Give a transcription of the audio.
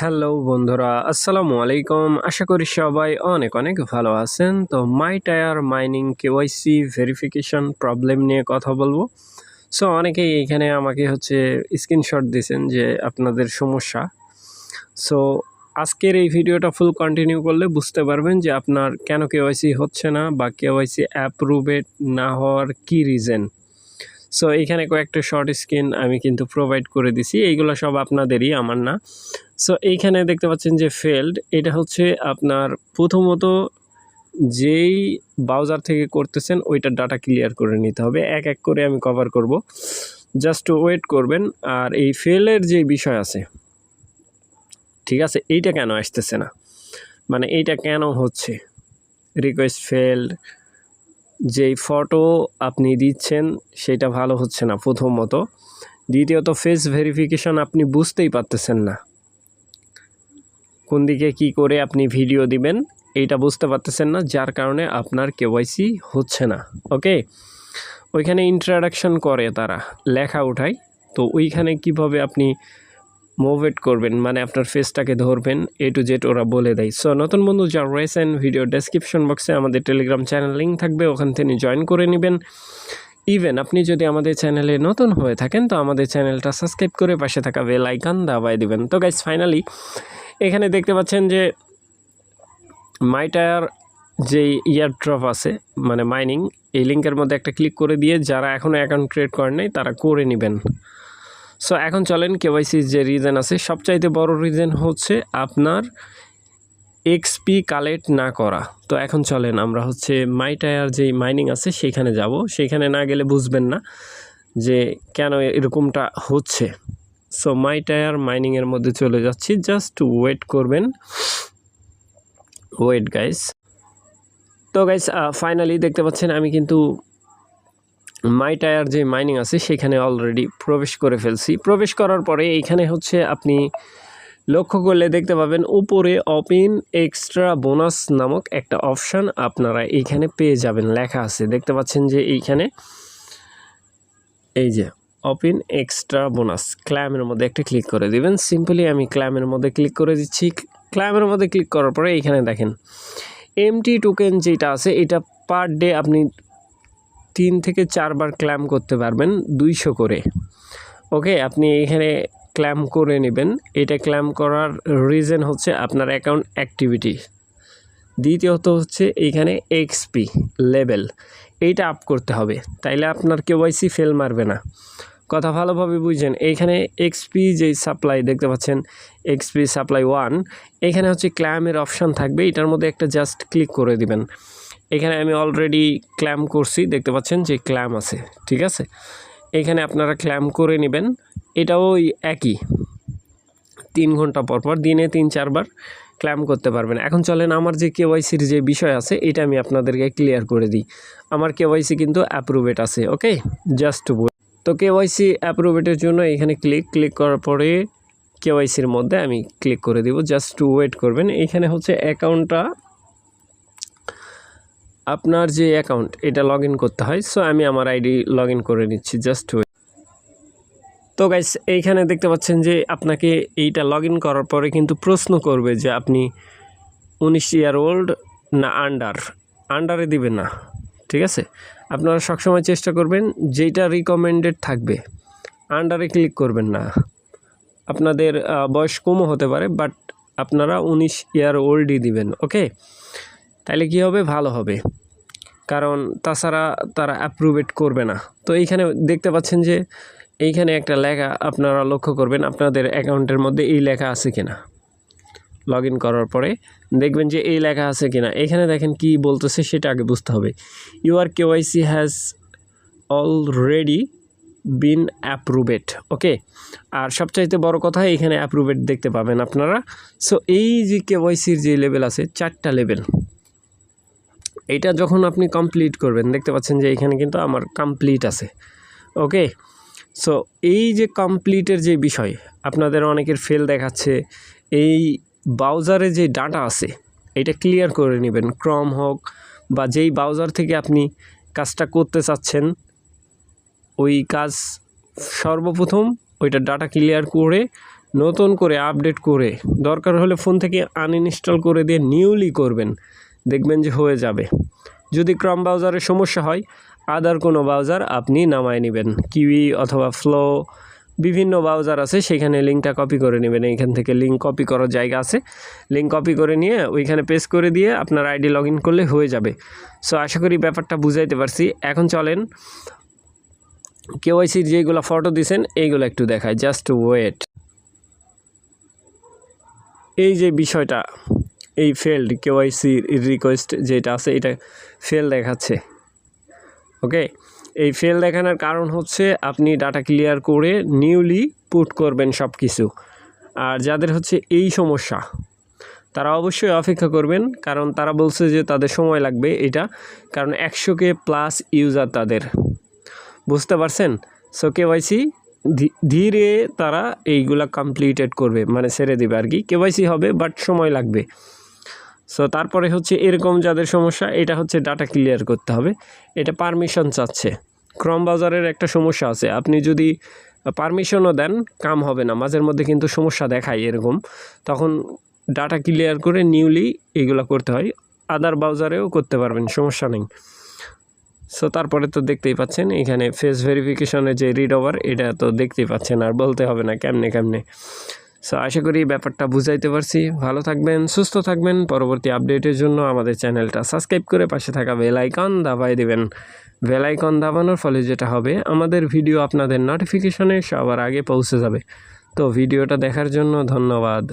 Hello বন্ধুরা, আসসালামু আলাইকুম। আশা করি সবাই অনেক অনেক ভালো আছেন। তো my tyre mining KYC verification problem নিয়ে কথা বলবো। সো অনেকেই এখানে আমাকে স্ক্রিনশট দিয়েছেন যে আপনাদের সমস্যা। সো আজকের এই ভিডিওটা ফুল কন্টিনিউ করলে বুঝতে পারবেন যে আপনার কেন কেওয়াইসি হচ্ছে না বা কেওয়াইসি অ্যাপ্রুভেড না হওয়ার কী রিজন। সো এইখানে কয়েকটা শর্ট স্ক্রিন আমি কিন্তু প্রোভাইড করে দিছি, এইগুলো সব আপনাদেরই, আমার না। সো এইখানে দেখতে পাচ্ছেন যে ফেল্ড, এটা হচ্ছে আপনার প্রথমত যেই ব্রাউজার থেকে করতেছেন ওইটার ডাটা ক্লিয়ার করে নিতে হবে। এক এক করে আমি কভার করব, জাস্ট ওয়েট করবেন। আর এই ফেলের যে বিষয় আছে, ঠিক আছে, এইটা কেন আসতেছে না, মানে এইটা কেন হচ্ছে, রিকোয়েস্ট ফেল্ড, যেই ফটো আপনি দিচ্ছেন সেটা ভালো হচ্ছে না প্রথমত। দ্বিতীয়ত ফেস ভেরিফিকেশন আপনি বুঝতেই পারতেছেন না কোন দিকে কি করে আপনি ভিডিও দিবেন, এইটা বুঝতে পারতেছেন না, যার কারণে আপনার কেওয়াইসি হচ্ছে না। ওকে, ওইখানে ইন্ট্রোডাকশন করে তারা, লেখা উঠায়, তো ওইখানে কিভাবে আপনি মুভেট করবেন, মানে আপনার ফেসটাকে ধরবেন, এ টু জেড ওরা বলে দেয়। সো নতুন বন্ধু যারা রয়েছেন, ভিডিও ডেসক্রিপশন বক্সে আমাদের টেলিগ্রাম চ্যানেল লিঙ্ক থাকবে, ওখান থেকে জয়েন করে নেবেন। ইভেন আপনি যদি আমাদের চ্যানেলে নতুন হয়ে থাকেন তো আমাদের চ্যানেলটা সাবস্ক্রাইব করে পাশে থাকা বেল আইকন দাবায় দিবেন। তো গাইস, ফাইনালি এখানে দেখতে পাচ্ছেন যে মাই টায়ার যে ইয়ারড্রপ আছে, মানে মাইনিং, এই লিঙ্কের মধ্যে একটা ক্লিক করে দিয়ে যারা এখনও অ্যাকাউন্ট ক্রিয়েট করেন নাই তারা করে নেবেন। সো এখন চলেন কেওয়াইসির যে রিজন আছে, সবচাইতে বড় রিজন হচ্ছে আপনার এক্সপি কালেক্ট না করা। তো এখন চলেন আমরা মাই টায়ার যে মাইনিং আছে সেইখানে যাব। সেইখানে না গেলে বুঝবেন না যে কেন এরকমটা হচ্ছে। সো মাই টায়ার মাইনিংয়ের মধ্যে চলে যাচ্ছি, জাস্ট ওয়েট করবেন, ওয়েট গাইস। তো গাইস, ফাইনালি দেখতে পাচ্ছেন আমি কিন্তু মাই টায়ার যে মাইনিং আছে সেখানে অলরেডি প্রবেশ করে ফেলছি। প্রবেশ করার পরে এইখানে আপনি লক্ষ্য করলে দেখতে পাবেন উপরে ওপেন এক্সট্রা বোনাস নামক একটা অপশান আপনারা এইখানে পেয়ে যাবেন, লেখা আছে, দেখতে পাচ্ছেন যে এইখানে এই যে ওপেন এক্সট্রা বোনাস, ক্ল্যামের মধ্যে একটা ক্লিক করে দিবেন। সিম্পলি আমি ক্ল্যামের মধ্যে ক্লিক করে দিচ্ছি। ক্ল্যামের মধ্যে ক্লিক করার পরে এইখানে দেখেন এমটি টোকেন যেটা আছে, এটা পার ডে আপনি 3 থেকে 4 বার ক্ল্যাম করতে পারবেন 200 করে। ওকে, আপনি এখানে ক্ল্যাম করে নেবেন। এটা ক্ল্যাম করার রিজন হচ্ছে আপনার অ্যাকাউন্ট অ্যাক্টিভিটি। দ্বিতীয়ত এইখানে এক্সপি লেভেল, এইটা আপ করতে হবে, তাইলে আপনার কেওয়াইসি ফেল মারবে না। কথা ভালোভাবে বুঝছেন। এইখানে এক্সপি যে সাপ্লাই দেখতে পাচ্ছেন, এক্সপি সাপ্লাই 1, এখানে ক্ল্যামের অপশান থাকবে, এটার মধ্যে একটা জাস্ট ক্লিক করে দিবেন। এখানে আমি অলরেডি ক্ল্যাম করছি, দেখতে পাচ্ছেন যে ক্ল্যাম আছে, ঠিক আছে। এখানে আপনারা ক্ল্যাম করে নেবেন। এটাও একই, 3 ঘন্টা পর পর দিনে 3-4 বার ক্ল্যাম করতে পারবেন। এখন চলেন আমার যে কেওয়াইসির যে বিষয় আছে এটা আমি আপনাদেরকে ক্লিয়ার করে দিই। আমার কেওয়াইসি কিন্তু অ্যাপ্রুভেড আছে। ওকে, জাস্ট তো কেওয়াইসি অ্যাপ্রুভেডের জন্য এখানে ক্লিক করার পরে কেওয়াইসির মধ্যে আমি ক্লিক করে দিব, জাস্ট ওয়েট করবেন। এখানে অ্যাকাউন্টটা, আপনার যে অ্যাকাউন্ট এটা লগ ইন করতে হয়। সো আমি আমার আইডি লগ ইন করে নিচ্ছি, জাস্ট ওয়েট। তো গাইস, এইখানে দেখতে পাচ্ছেন যে আপনাকে এইটা লগ ইন করার পরে কিন্তু প্রশ্ন করবে যে আপনি 19 ইয়ার ওল্ড না আন্ডারে দিবেন না, ঠিক আছে। আপনারা সবসময় চেষ্টা করবেন যেটা রিকমেন্ডেড থাকবে, আন্ডারে ক্লিক করবেন না। আপনাদের বয়স কমও হতে পারে, বাট আপনারা 19 ইয়ার ওল্ডই দিবেন। ওকে, তাহলে কি হবে, ভালো হবে, কারণ তাছাড়া তারা অ্যাপ্রুভেড করবে না। তো এইখানে দেখতে পাচ্ছেন যে এইখানে একটা লেখা আপনারা লক্ষ্য করবেন আপনাদের অ্যাকাউন্টের মধ্যে এই লেখা আছে কিনা। লগ ইন করার পরে দেখবেন যে এই লেখা আছে কিনা। এখানে দেখেন কি বলতেছে সেটা আগে বুঝতে হবে। Your KYC has already been approved. Okay, আর সবচাইতে বড় কথা এখানে অ্যাপ্রুভেড দেখতে পাবেন আপনারা। সো এই যে কেওয়াইসির যে লেভেল আছে 4টা লেভেল, এটা যখন আপনি কমপ্লিট করবেন, দেখতে পাচ্ছেন যে এখানে কিন্তু আমার কমপ্লিট আছে। ওকে, সো এই যে কমপ্লিটের যে বিষয়, আপনাদের অনেকের ফেল দেখাচ্ছে, এই ব্রাউজারে যে ডাটা আছে এটা ক্লিয়ার করে নেবেন। ক্রম হোক বা যেই ব্রাউজার থেকে আপনি কাজটা করতে চাচ্ছেন, ওই কাজ সর্বপ্রথম ওইটা ডাটা ক্লিয়ার করে নতুন করে আপডেট করে দরকার হলে ফোন থেকে আনইনস্টল করে দিয়ে নিউলি করবেন, দেখবেন যে হয়ে যাবে। যদি ক্রম ব্রাউজারের সমস্যা হয় আদার কোনো ব্রাউজার আপনি নামায় নেবেন, কিউই অথবা ফ্লো বিভিন্ন ব্রাউজার আছে, সেখানে লিঙ্কটা কপি করে নেবেন। এইখান থেকে লিঙ্ক কপি করার জায়গা আছে, লিঙ্ক কপি করে নিয়ে ওইখানে পেস্ট করে দিয়ে আপনার আইডি লগ ইন করলে হয়ে যাবে। সো আশা করি ব্যাপারটা বুঝাইতে পারছি। এখন চলেন কেওয়াইসির যেগুলো ফটো দিয়েছেন এইগুলো একটু দেখায়, জাস্ট ওয়েট। এই যে বিষয়টা, এই ফেল্ড কেওয়াইসি রিকোয়েস্ট যেটা আছে এটা ফেল দেখাচ্ছে। ওকে, এই ফেল দেখানোর কারণ হচ্ছে আপনি ডাটা ক্লিয়ার করে নিউলি পুট করবেন সব কিছু। আর যাদের হচ্ছে এই সমস্যা তারা অবশ্যই অপেক্ষা করবেন, কারণ তারা বলছে যে তাদের সময় লাগবে এটা, কারণ 100K প্লাস ইউজার তাদের, বুঝতে পারছেন। সো কেওয়াইসি ধীরে তারা এইগুলা কমপ্লিটেড করবে, মানে ছেড়ে দেবে আর কি। কেওয়াইসি হবে বাট সময় লাগবে। সো তারপরে হচ্ছে এরকম যাদের সমস্যা, এটা হচ্ছে ডাটা ক্লিয়ার করতে হবে, এটা পারমিশন চাচ্ছে। ক্রম ব্রাউজারের একটা সমস্যা আছে, আপনি যদি পারমিশনও দেন কাম হবে না, মাঝের মধ্যে কিন্তু সমস্যা দেখায় এরকম, তখন ডাটা ক্লিয়ার করে নিউলি এগুলো করতে হয়। আদার ব্রাউজারেও করতে পারবেন, সমস্যা নেই। সো তারপরে তো দেখতেই পাচ্ছেন এখানে ফেস ভেরিফিকেশনের যে রিড ওভার, এটা তো দেখতেই পাচ্ছেন, আর বলতে হবে না কেমনে। সো আশা করি ব্যাপারটা বুঝাইতে পারছি। ভালো থাকবেন, সুস্থ থাকবেন। পরবর্তী আপডেটের জন্য আমাদের চ্যানেলটা সাবস্ক্রাইব করে পাশে থাকা বেল আইকন দাবাই দেবেন। বেল আইকন দাবানোর ফলে যেটা হবে, আমাদের ভিডিও আপনাদের নোটিফিকেশনে সবার আগে পৌঁছে যাবে। তো ভিডিওটা দেখার জন্য ধন্যবাদ।